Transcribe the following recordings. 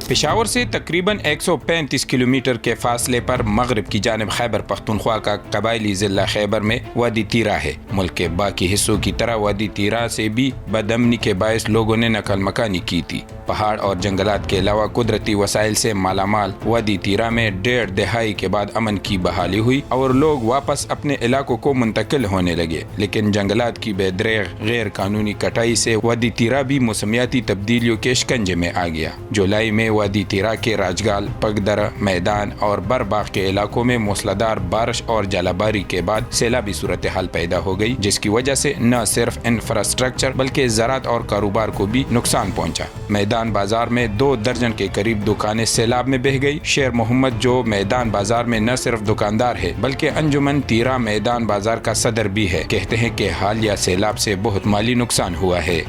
پشاور سے تقریباً 135 کلومیٹر کے فاصلے پر مغرب کی جانب خیبر پختونخوا کا قبائلی ضلع خیبر میں وادی تیرا ہے۔ ملک کے باقی حصوں کی طرح وادی تیرا سے بھی بدامنی کے باعث لوگوں نے نقل مکانی کی تھی۔ پہاڑ اور جنگلات کے علاوہ قدرتی وسائل سے مالا مال وادی تیرا میں 1.5 دہائی کے بعد امن کی بحالی ہوئی اور لوگ واپس اپنے علاقوں کو منتقل ہونے لگے، لیکن جنگلات کی بے دریغ غیر قانونی کٹائی سے وادی تیرا بھی موسمیاتی تبدیلیوں کے شکنجے میں آ گیا۔ جولائی میں وادی تیرا کے راجگال، پگدرا، میدان اور برباغ کے علاقوں میں موسلادھار بارش اور ژالہ کے بعد سیلابی صورتحال پیدا ہو گئی، جس کی وجہ سے نہ صرف انفراسٹرکچر بلکہ زراعت اور کاروبار کو بھی نقصان پہنچا۔ میدان بازار میں 2 درجن کے قریب دکانیں سیلاب میں بہہ گئی۔ شیر محمد، جو میدان بازار میں نہ صرف دکاندار ہے بلکہ انجمن تیرا میدان بازار کا صدر بھی ہے، کہتے ہیں کہ حالیہ سیلاب سے بہت مالی نقصان ہوا ہے۔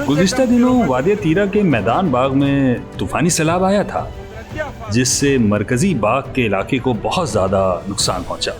گزشتہ دنوں وادی تیرا کے میدان باغ میں طوفانی سیلاب آیا تھا، جس سے مرکزی باغ کے علاقے کو بہت زیادہ نقصان پہنچا۔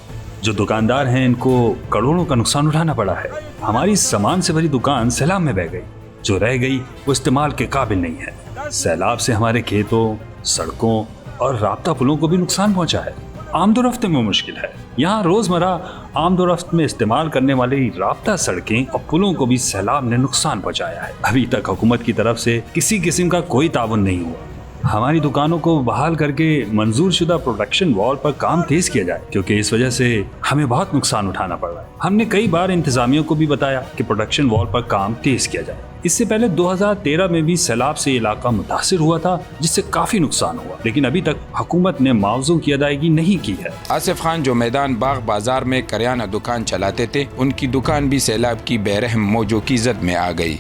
جو دکاندار ہیں ان کو کروڑوں کا نقصان اٹھانا پڑا ہے۔ ہماری سامان سے بھری دکان سیلاب میں بہہ گئی، جو رہ گئی وہ استعمال کے قابل نہیں ہے۔ سیلاب سے ہمارے کھیتوں، سڑکوں اور رابطہ پلوں کو بھی نقصان پہنچا ہے۔ آمد و رفت میں مشکل ہے۔ یہاں روزمرہ آمد و رفت میں استعمال کرنے والی رابطہ سڑکیں اور پلوں کو بھی سیلاب نے نقصان پہنچایا ہے۔ ابھی تک حکومت کی طرف سے کسی قسم کا کوئی تعاون نہیں ہوا۔ ہماری دکانوں کو بحال کر کے منظور شدہ پروٹیکشن وال پر کام تیز کیا جائے، کیونکہ اس وجہ سے ہمیں بہت نقصان اٹھانا پڑ رہا ہے۔ ہم نے کئی بار انتظامیہ کو بھی بتایا کہ پروٹیکشن وال پر کام تیز کیا جائے۔ اس سے پہلے 2013 میں بھی سیلاب سے علاقہ متاثر ہوا تھا، جس سے کافی نقصان ہوا، لیکن ابھی تک حکومت نے معاوضوں کی ادائیگی نہیں کی ہے۔ آصف خان، جو میدان باغ بازار میں کریانہ دکان چلاتے تھے، ان کی دکان بھی سیلاب کی بے رحم موجوں کی زد میں آ گئی۔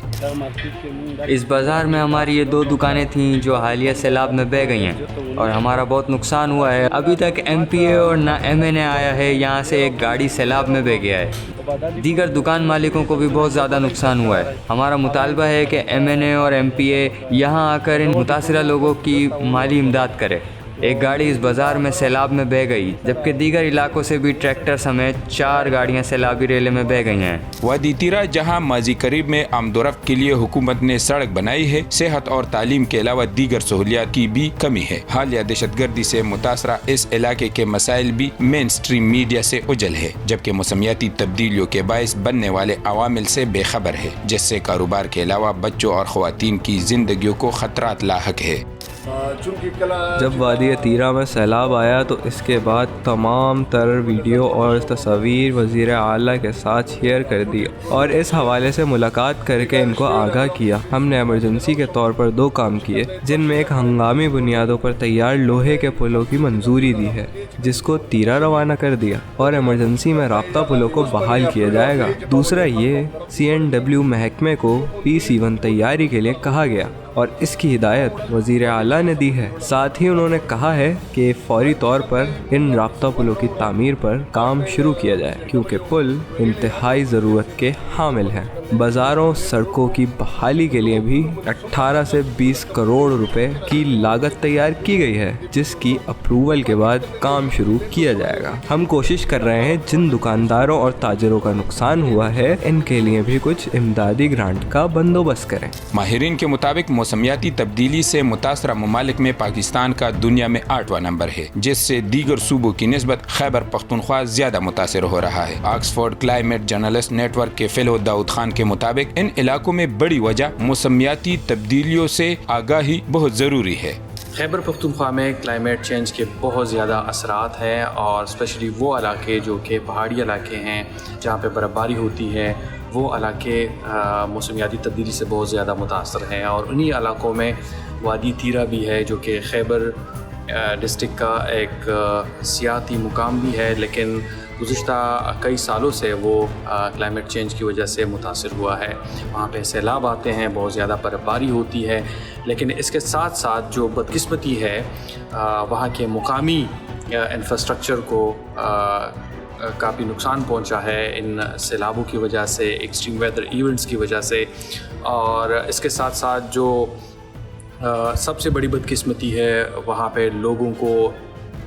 اس بازار میں ہماری یہ 2 دکانیں تھیں جو حالیہ سیلاب میں بہہ گئی ہیں اور ہمارا بہت نقصان ہوا ہے۔ ابھی تک MPA اور نہ MNA آیا ہے، یہاں سے ایک گاڑی سیلاب میں بہہ گیا ہے۔ دیگر دکان مالکوں کو بھی بہت زیادہ نقصان ہوا ہے۔ ہمارا مطالبہ ہے کہ MNA اور MPA یہاں آ کر ان متاثرہ لوگوں کی مالی امداد کرے۔ ایک گاڑی اس بازار میں سیلاب میں بہہ گئی، جبکہ دیگر علاقوں سے بھی ٹریکٹر سمیت 4 گاڑیاں سیلابی ریلے میں بہہ گئی ہیں۔ وادی تیرا، جہاں ماضی قریب میں آمد و رفت کے لیے حکومت نے سڑک بنائی ہے، صحت اور تعلیم کے علاوہ دیگر سہولیات کی بھی کمی ہے۔ حالیہ دہشت گردی سے متاثرہ اس علاقے کے مسائل بھی مین سٹریم میڈیا سے اوجھل ہے، جبکہ موسمیاتی تبدیلیوں کے باعث بننے والے عوامل سے بے خبر ہے، جس سے کاروبار کے علاوہ بچوں اور خواتین کی زندگیوں کو خطرات لاحق ہے۔ جب وادی تیرا میں سیلاب آیا تو اس کے بعد تمام تر ویڈیو اور تصاویر وزیر اعلیٰ کے ساتھ شیئر کر دی اور اس حوالے سے ملاقات کر کے ان کو آگاہ کیا۔ ہم نے ایمرجنسی کے طور پر 2 کام کیے، جن میں ایک ہنگامی بنیادوں پر تیار لوہے کے پلوں کی منظوری دی ہے، جس کو تیرا روانہ کر دیا، اور ایمرجنسی میں رابطہ پلوں کو بحال کیا جائے گا۔ دوسرا یہ CNW محکمے کو PC1 تیاری کے لیے کہا گیا اور اس کی ہدایت وزیر اعلیٰ نے دی ہے۔ ساتھ ہی انہوں نے کہا ہے کہ فوری طور پر ان رابطہ پلوں کی تعمیر پر کام شروع کیا جائے، کیونکہ پل انتہائی ضرورت کے حامل ہیں۔ بازاروں، سڑکوں کی بحالی کے لیے بھی 18 سے 20 کروڑ روپے کی لاگت تیار کی گئی ہے، جس کی اپروول کے بعد کام شروع کیا جائے گا۔ ہم کوشش کر رہے ہیں جن دکانداروں اور تاجروں کا نقصان ہوا ہے ان کے لیے بھی کچھ امدادی گرانٹ کا بندوبست کریں۔ ماہرین کے مطابق موسمیاتی تبدیلی سے متاثرہ ممالک میں پاکستان کا دنیا میں 8واں نمبر ہے، جس سے دیگر صوبوں کی نسبت خیبر پختونخوا زیادہ متاثر ہو رہا ہے۔ Oxford climate journalist network کے فیلو داؤد خان کے مطابق ان علاقوں میں بڑی وجہ موسمیاتی تبدیلیوں سے آگاہی بہت ضروری ہے۔ خیبر پختونخوا میں کلائمیٹ چینج کے بہت زیادہ اثرات ہیں، اور اسپیشلی وہ علاقے جو کہ پہاڑی علاقے ہیں جہاں پہ برف باری ہوتی ہے، وہ علاقے موسمیاتی تبدیلی سے بہت زیادہ متاثر ہیں، اور انہی علاقوں میں وادی تیرا بھی ہے، جو کہ خیبر ڈسٹرکٹ کا ایک سیاحتی مقام بھی ہے، لیکن گزشتہ کئی سالوں سے وہ کلائمیٹ چینج کی وجہ سے متاثر ہوا ہے۔ وہاں پہ سیلاب آتے ہیں، بہت زیادہ برف باری ہوتی ہے، لیکن اس کے ساتھ ساتھ جو بدقسمتی ہے وہاں کے مقامی انفراسٹرکچر کو کافی نقصان پہنچا ہے ان سیلابوں کی وجہ سے، ایکسٹریم ویدر ایونٹس کی وجہ سے، اور اس کے ساتھ ساتھ جو سب سے بڑی بدقسمتی ہے وہاں پہ لوگوں کو